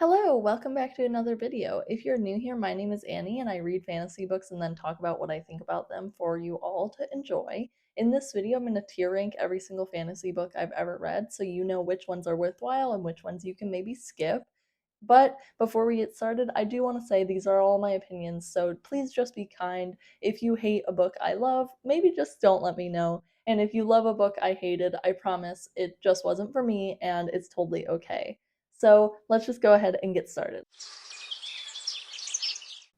Hello, welcome back to another video. If you're new here, my name is Annie and I read fantasy books and then talk about what I think about them for you all to enjoy. In this video, I'm going to tier rank every single fantasy book I've ever read so you know which ones are worthwhile and which ones you can maybe skip. But before we get started, I do want to say these are all my opinions, so please just be kind. If you hate a book I love, maybe just don't let me know. And if you love a book I hated, I promise it just wasn't for me and it's totally okay. So let's just go ahead and get started.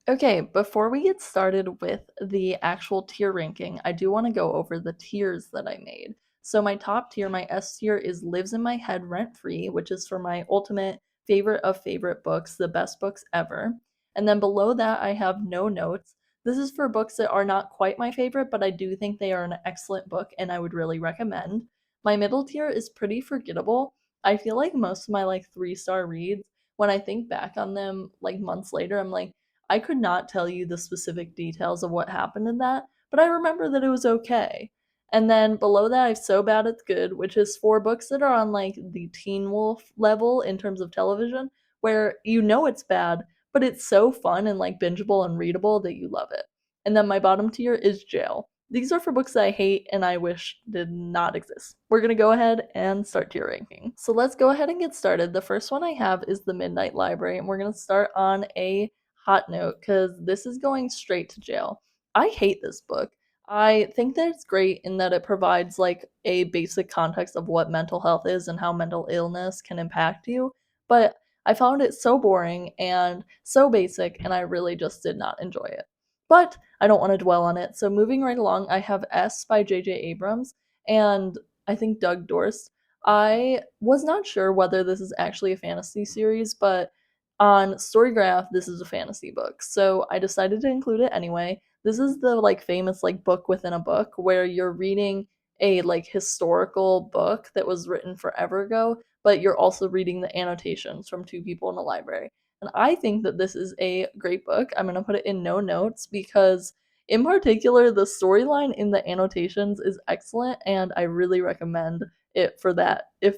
Okay, before we get started with the actual tier ranking, I do want to go over the tiers that I made. So my top tier, my S tier, is Lives in My Head Rent Free, which is for my ultimate favorite of favorite books, the best books ever. And then below that, I have No Notes. This is for books that are not quite my favorite, but I do think they are an excellent book and I would really recommend. My middle tier is Pretty Forgettable. I feel like most of my like 3-star reads, when I think back on them like months later, I'm like, I could not tell you the specific details of what happened in that, but I remember that it was okay. And then below that, I have So Bad It's Good, which is 4 books that are on like the Teen Wolf level in terms of television, where you know it's bad, but it's so fun and like bingeable and readable that you love it. And then my bottom tier is Jail. These are for books that I hate and I wish did not exist. We're gonna go ahead and start tier ranking. So let's go ahead and get started. The first one I have is The Midnight Library, and we're gonna start on a hot note because this is going straight to jail. I hate this book. I think that it's great in that it provides like a basic context of what mental health is and how mental illness can impact you, but I found it so boring and so basic and I really just did not enjoy it. But I don't want to dwell on it. So moving right along, I have S by J.J. Abrams and I think Doug Dorst. I was not sure whether this is actually a fantasy series, but on Storygraph, this is a fantasy book, so I decided to include it anyway. This is the like famous like book within a book where you're reading a like historical book that was written forever ago, but you're also reading the annotations from 2 people in a library. And I think that this is a great book. I'm going to put it in no notes because in particular the storyline in the annotations is excellent and I really recommend it for that if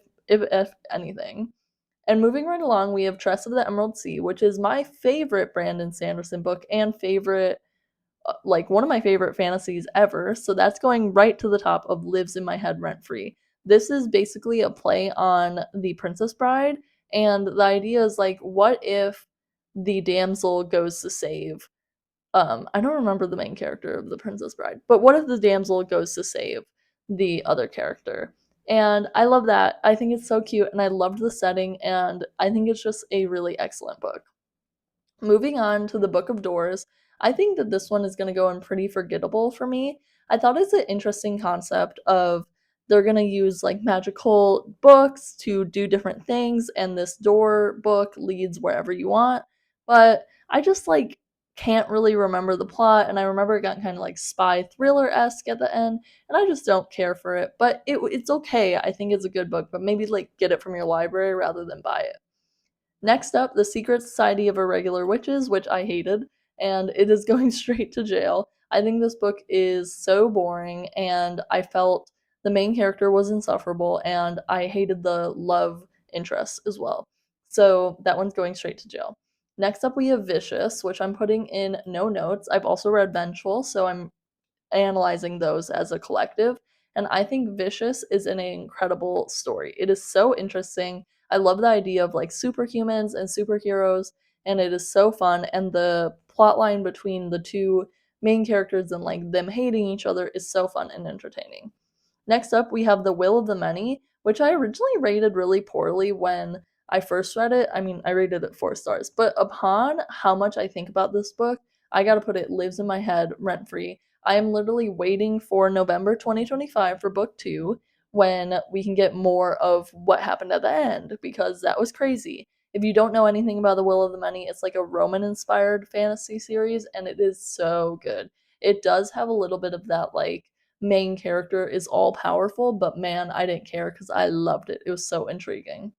anything. And moving right along, we have Tress of the Emerald Sea, which is my favorite Brandon Sanderson book and favorite, like one of my favorite fantasies ever. So that's going right to the top of Lives in My Head Rent Free. This is basically a play on The Princess Bride, and the idea is like, what if the damsel goes to save I don't remember the main character of The Princess Bride, but what if the damsel goes to save the other character? And I love that. I think it's so cute and I loved the setting and I think it's just a really excellent book. Moving on to the Book of Doors, I think that this one is going to go in Pretty Forgettable for me. I thought it's an interesting concept of they're going to use like magical books to do different things, and this door book leads wherever you want. But I just like can't really remember the plot, and I remember it got kind of like spy thriller esque at the end, and I just don't care for it. But it's okay. I think it's a good book, but maybe like get it from your library rather than buy it. Next up, The Secret Society of Irregular Witches, which I hated, and it is going straight to jail. I think this book is so boring, and I felt the main character was insufferable, and I hated the love interest as well. So that one's going straight to jail. Next up, we have Vicious, which I'm putting in no notes. I've also read Vengeful, so I'm analyzing those as a collective. And I think Vicious is an incredible story. It is so interesting. I love the idea of like superhumans and superheroes, and it is so fun. And the plot line between the 2 main characters and like them hating each other is so fun and entertaining. Next up, we have The Will of the Many, which I originally rated really poorly when I first read it. I mean, I rated it 4 stars, but upon how much I think about this book, I gotta put it lives in my head rent free. I am literally waiting for November 2025 for book 2 when we can get more of what happened at the end because that was crazy. If you don't know anything about The Will of the Many, it's like a Roman inspired fantasy series and it is so good. It does have a little bit of that like main character is all powerful, but man, I didn't care because I loved it. It was so intriguing.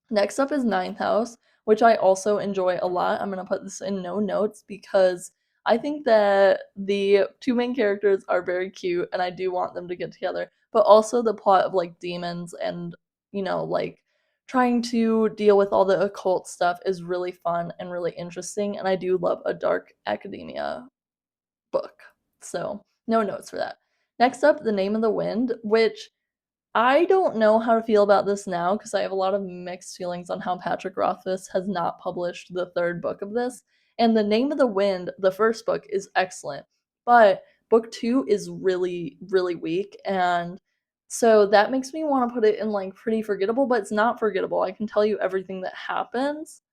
Next up is Ninth House, which I also enjoy a lot. I'm going to put this in no notes because I think that the 2 main characters are very cute and I do want them to get together, but also the plot of like demons and, like trying to deal with all the occult stuff is really fun and really interesting, and I do love a dark academia book. So, no notes for that. Next up, The Name of the Wind, which I don't know how to feel about this now because I have a lot of mixed feelings on how Patrick Rothfuss has not published the third book of this. And The Name of the Wind, the first book, is excellent, but book two is really, really weak. And so that makes me want to put it in like pretty forgettable, but it's not forgettable. I can tell you everything that happens,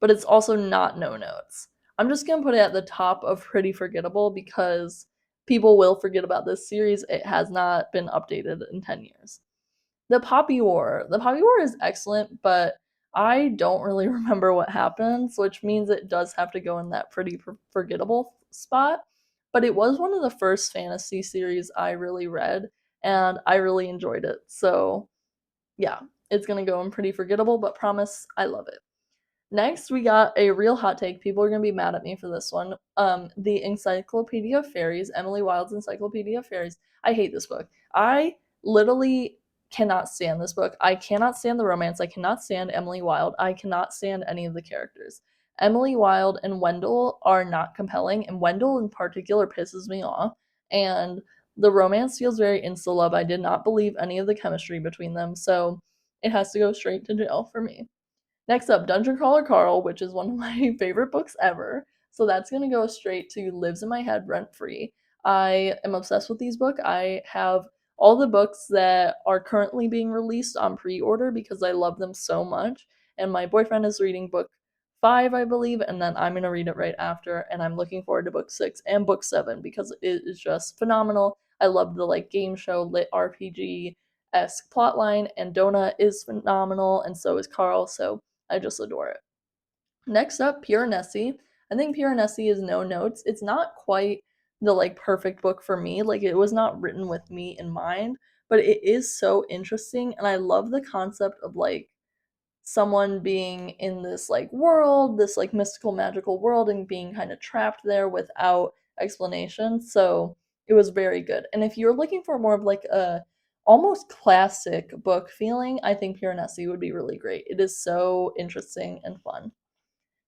but it's also not no notes. I'm just gonna put it at the top of pretty forgettable because people will forget about this series. It has not been updated in 10 years. The Poppy War. The Poppy War is excellent, but I don't really remember what happens, which means it does have to go in that pretty forgettable spot. But it was one of the first fantasy series I really read, and I really enjoyed it. So, yeah, it's gonna go in pretty forgettable, but promise I love it. Next, we got a real hot take. People are gonna be mad at me for this one. The Encyclopedia of Fairies, Emily Wilde's Encyclopedia of Fairies. I hate this book. I literally cannot stand this book. I cannot stand the romance. I cannot stand Emily Wilde. I cannot stand any of the characters. Emily Wilde and Wendell are not compelling, and Wendell in particular pisses me off. And the romance feels very insta love. I did not believe any of the chemistry between them, so it has to go straight to jail for me. Next up, Dungeon Crawler Carl, which is one of my favorite books ever. So that's going to go straight to Lives in My Head rent free. I am obsessed with these books. I have all the books that are currently being released on pre order because I love them so much. And my boyfriend is reading book 5, I believe, and then I'm going to read it right after. And I'm looking forward to book 6 and book 7 because it is just phenomenal. I love the like game show lit RPG esque plotline, and Donna is phenomenal, and so is Carl. So I just adore it. Next up, Pure Nessie. I think Pure Nessie is no notes. It's not quite the like perfect book for me. Like it was not written with me in mind, but it is so interesting, and I love the concept of like someone being in this like world, this like mystical magical world, and being kind of trapped there without explanation. So it was very good. And if you're looking for more of like a almost classic book feeling, I think Pure Nessie would be really great. It is so interesting and fun.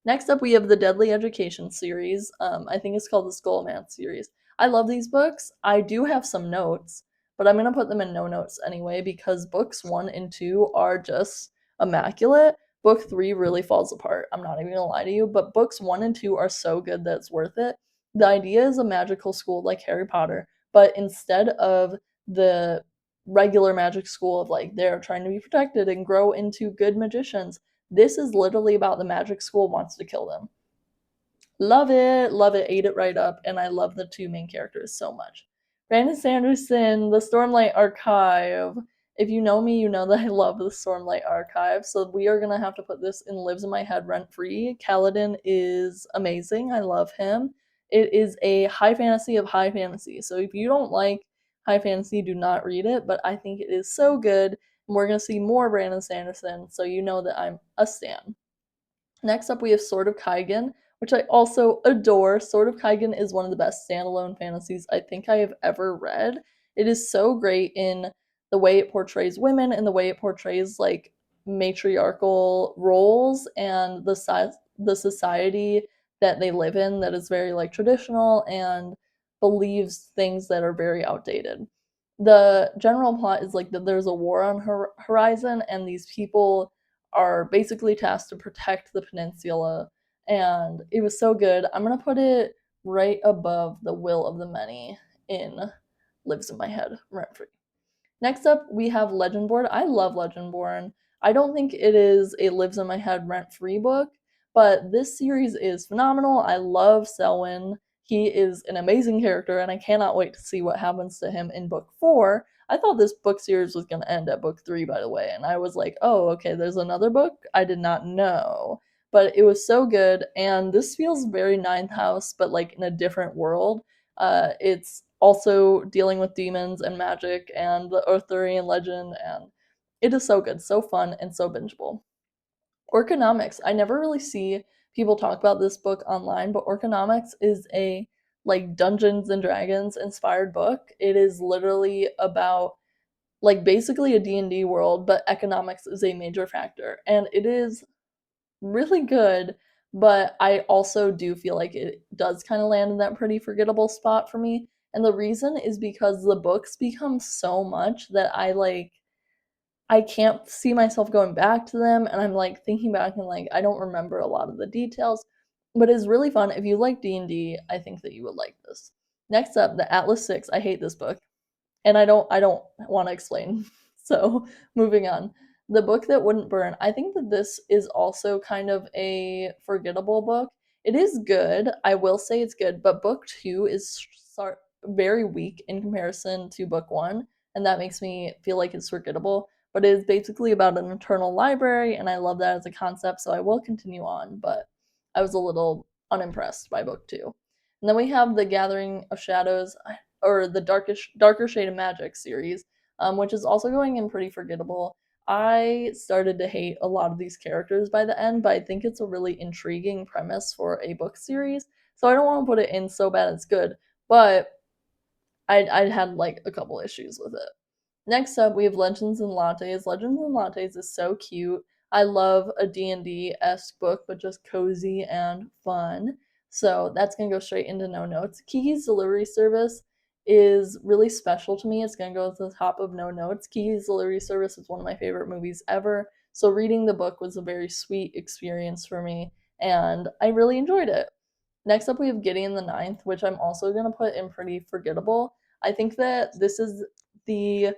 Next up, we have the Deadly Education series. I think it's called the Skullman series. I love these books. I do have some notes, but I'm going to put them in no notes anyway because books 1 and 2 are just immaculate. Book 3 really falls apart. I'm not even going to lie to you, but books 1 and 2 are so good that it's worth it. The idea is a magical school like Harry Potter, but instead of the regular magic school of like they're trying to be protected and grow into good magicians, this is literally about the magic school wants to kill them. Love it, ate it right up, and I love the two main characters so much. Brandon Sanderson, the Stormlight Archive. If you know me, you know that I love the Stormlight Archive, so we are gonna have to put this in Lives in My Head rent free. Kaladin is amazing. I love him. It is a high fantasy of high fantasy. So if you don't like high fantasy, do not read it, but I think it is so good. And we're gonna see more Brandon Sanderson, so you know that I'm a stan. Next up, we have Sword of Kaigen, which I also adore. Sword of Kaigen is one of the best standalone fantasies I think I have ever read. It is so great in the way it portrays women and the way it portrays like matriarchal roles and the society that they live in that is very like traditional and believes things that are very outdated. The general plot is like that there's a war on horizon, and these people are basically tasked to protect the peninsula, and it was so good. I'm gonna put it right above The Will of the Many in Lives in My Head rent free. Next up, we have Legendborn. I love Legendborn. I don't think it is a Lives in My Head rent free book, but this series is phenomenal. I love Selwyn. He is an amazing character, and I cannot wait to see what happens to him in book 4. I thought this book series was going to end at book 3, by the way, and I was like, oh, okay, there's another book? I did not know. But it was so good, and this feels very Ninth House, but like in a different world. It's also dealing with demons and magic and the Arthurian legend, and it is so good, so fun, and so bingeable. Orconomics. I never really see people talk about this book online, but Orconomics is a like Dungeons and Dragons inspired book. It is literally about like basically a D&D world, but economics is a major factor. And it is really good, but I also do feel like it does kind of land in that pretty forgettable spot for me. And the reason is because the books become so much that I can't see myself going back to them, and I'm like thinking back and like I don't remember a lot of the details, but it's really fun. If you like D&D, I think that you would like this. Next up, the Atlas 6. I hate this book, and I don't want to explain. So, moving on. The book that wouldn't burn. I think that this is also kind of a forgettable book. It is good. I will say it's good, but book 2 is very weak in comparison to book 1, and that makes me feel like it's forgettable. But it is basically about an eternal library, and I love that as a concept, so I will continue on, but I was a little unimpressed by book 2. And then we have The Gathering of Shadows, or the Darker Shade of Magic series, which is also going in pretty forgettable. I started to hate a lot of these characters by the end, but I think it's a really intriguing premise for a book series. So I don't want to put it in so bad it's good, but I had like a couple issues with it. Next up, we have Legends and Lattes. Legends and Lattes is so cute. I love a D&D-esque book, but just cozy and fun. So that's going to go straight into no notes. Kiki's Delivery Service is really special to me. It's going to go to the top of no notes. Kiki's Delivery Service is one of my favorite movies ever. So reading the book was a very sweet experience for me, and I really enjoyed it. Next up, we have Gideon the Ninth, which I'm also going to put in pretty forgettable. I think that this is the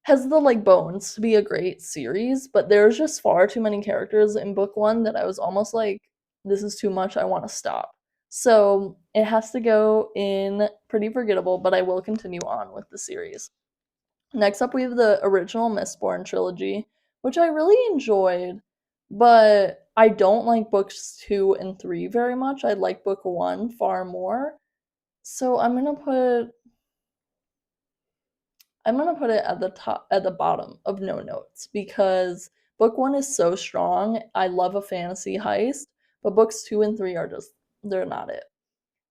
has the like bones to be a great series, but there's just far too many characters in book 1 that I was almost like, this is too much, I want to stop. So it has to go in pretty forgettable, but I will continue on with the series. Next up, we have the original Mistborn trilogy, which I really enjoyed, but I don't like books 2 and 3 very much. I like book 1 far more. So I'm gonna put it at the bottom of no notes because book 1 is so strong. I love a fantasy heist, but books 2 and 3 are just they're not it.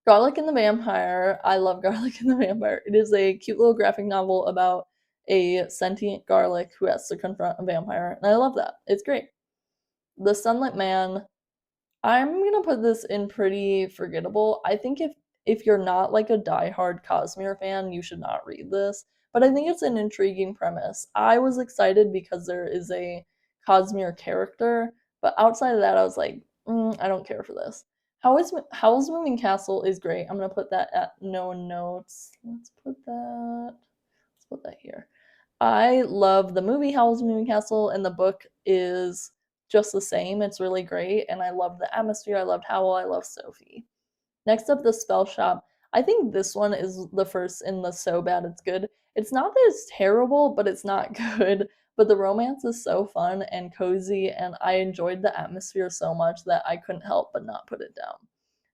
Garlic and the Vampire. I love Garlic and the Vampire. It is a cute little graphic novel about a sentient garlic who has to confront a vampire, and I love that. It's great. The Sunlit Man. I'm gonna put this in pretty forgettable. I think if you're not like a diehard Cosmere fan, you should not read this. But I think it's an intriguing premise. I was excited because there is a Cosmere character, but outside of that, I was like, I don't care for this. Howl's Moving Castle is great. I'm gonna put that at no notes. Let's put that here. I love the movie Howl's Moving Castle, and the book is just the same. It's really great, and I love the atmosphere. I loved Howl. I love Sophie. Next up, The Spell Shop. I think this one is the first in the so bad it's good. It's not that it's terrible, but it's not good. But the romance is so fun and cozy, and I enjoyed the atmosphere so much that I couldn't help but not put it down.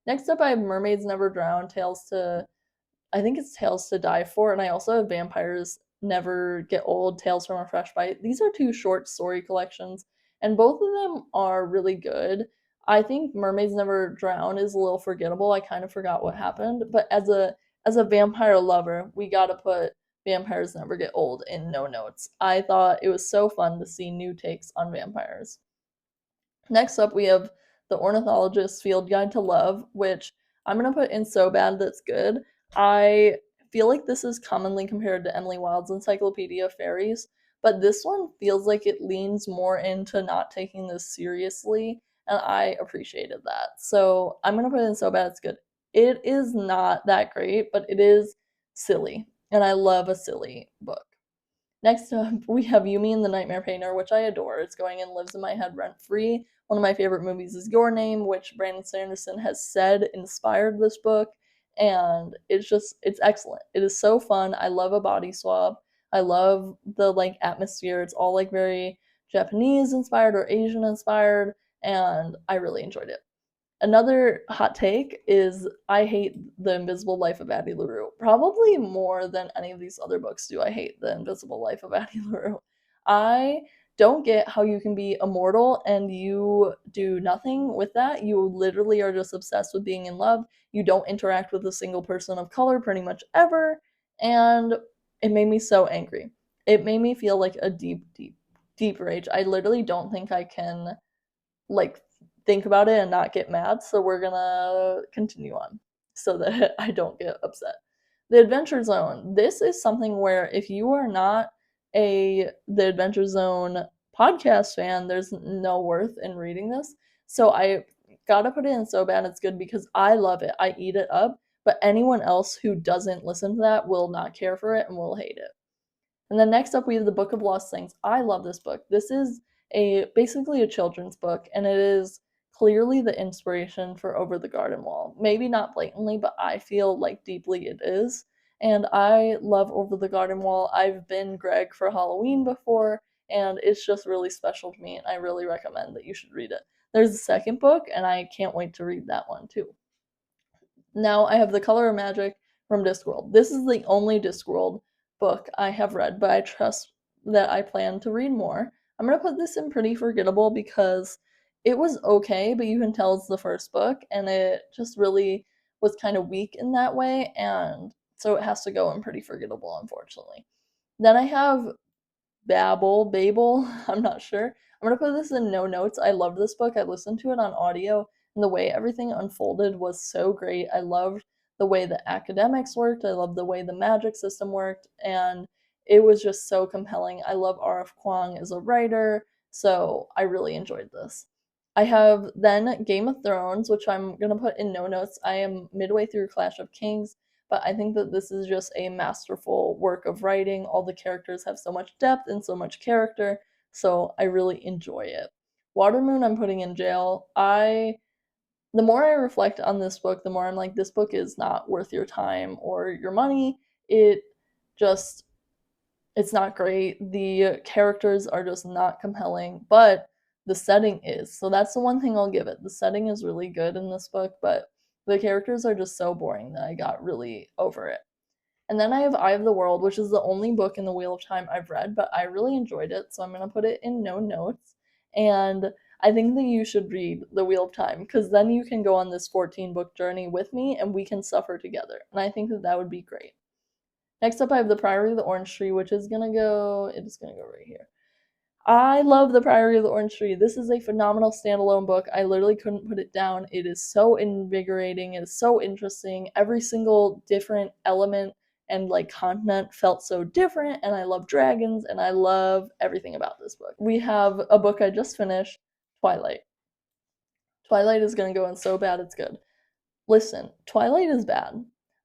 Next up, I have Mermaids Never Drown, I think it's Tales to Die For, and I also have Vampires Never Get Old, Tales from a Fresh Bite. These are two short story collections, and both of them are really good. I think Mermaids Never Drown is a little forgettable. I kind of forgot what happened, but as a vampire lover, we gotta put Vampires Never Get Old in no notes. I thought it was so fun to see new takes on vampires. Next up, we have The Ornithologist's Field Guide to Love, which I'm going to put in so bad that's good. I feel like this is commonly compared to Emily Wilde's Encyclopedia of Fairies, but this one feels like it leans more into not taking this seriously, and I appreciated that. So I'm going to put it in so bad it's good. It is not that great, but it is silly, and I love a silly book. Next up, we have Yumi and the Nightmare Painter, which I adore. It's going and lives in my head rent free. One of my favorite movies is Your Name, which Brandon Sanderson has said inspired this book, and it's excellent. It is so fun. I love a body swap. I love the like atmosphere. It's all like very Japanese inspired or Asian inspired, and I really enjoyed it. Another hot take is I hate The Invisible Life of Addie LaRue. Probably more than any of these other books do I hate The Invisible Life of Addie LaRue. I don't get how you can be immortal and you do nothing with that. You literally are just obsessed with being in love. You don't interact with a single person of color pretty much ever, and it made me so angry. it made me feel like a deep rage. I literally don't think I can like think about it and not get mad, so we're gonna continue on so that I don't get upset. The Adventure Zone. This is something where if you are not the Adventure Zone podcast fan, there's no worth in reading this. So I gotta put it in so bad it's good because I love it. I eat it up, but anyone else who doesn't listen to that will not care for it and will hate it. And then next up we have the Book of Lost Things. I love this book. This is basically a children's book, and it is clearly the inspiration for Over the Garden Wall. Maybe not blatantly, but I feel like deeply it is. And I love Over the Garden Wall. I've been Greg for Halloween before, and it's just really special to me, and I really recommend that you should read it. There's a second book, and I can't wait to read that one too. Now I have The Color of Magic from Discworld. This is the only Discworld book I have read, but I trust that I plan to read more. I'm going to put this in pretty forgettable because it was okay, but you can tell it's the first book, and it just really was kind of weak in that way, and so it has to go in pretty forgettable, unfortunately. Then I have Babel, I'm not sure. I'm gonna put this in no notes. I loved this book. I listened to it on audio, and the way everything unfolded was so great. I loved the way the academics worked. I loved the way the magic system worked, and it was just so compelling. I love R.F. Kuang as a writer, so I really enjoyed this. I have then Game of Thrones, which I'm gonna put in no notes. I am midway through Clash of Kings, but I think that this is just a masterful work of writing. All the characters have so much depth and so much character, so I really enjoy it. Watermoon I'm putting in jail. The more I reflect on this book, the more I'm like, this book is not worth your time or your money. It just it's not great. The characters are just not compelling, but the setting is. So that's the one thing I'll give it. The setting is really good in this book, but the characters are just so boring that I got really over it. And then I have Eye of the World, which is the only book in the Wheel of Time I've read, but I really enjoyed it, so I'm going to put it in no notes. And I think that you should read The Wheel of Time, because then you can go on this 14-book journey with me, and we can suffer together. And I think that that would be great. Next up, I have The Priory of the Orange Tree, which is going to go, it is going to go right here. I love The Priory of the Orange Tree. This is a phenomenal standalone book. I literally couldn't put it down. It is so invigorating. It is so interesting. Every single different element and like content felt so different, and I love dragons, and I love everything about this book. We have a book I just finished, Twilight. Twilight is going to go in so bad it's good. Listen, Twilight is bad,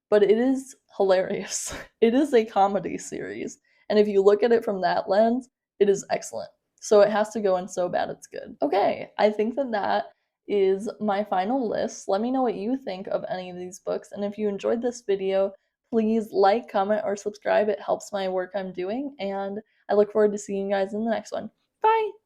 but it is hilarious. It is a comedy series, and if you look at it from that lens, it is excellent. So it has to go in so bad it's good. Okay, I think that that is my final list. Let me know what you think of any of these books, and if you enjoyed this video, please like, comment, or subscribe. It helps my work I'm doing, and I look forward to seeing you guys in the next one. Bye!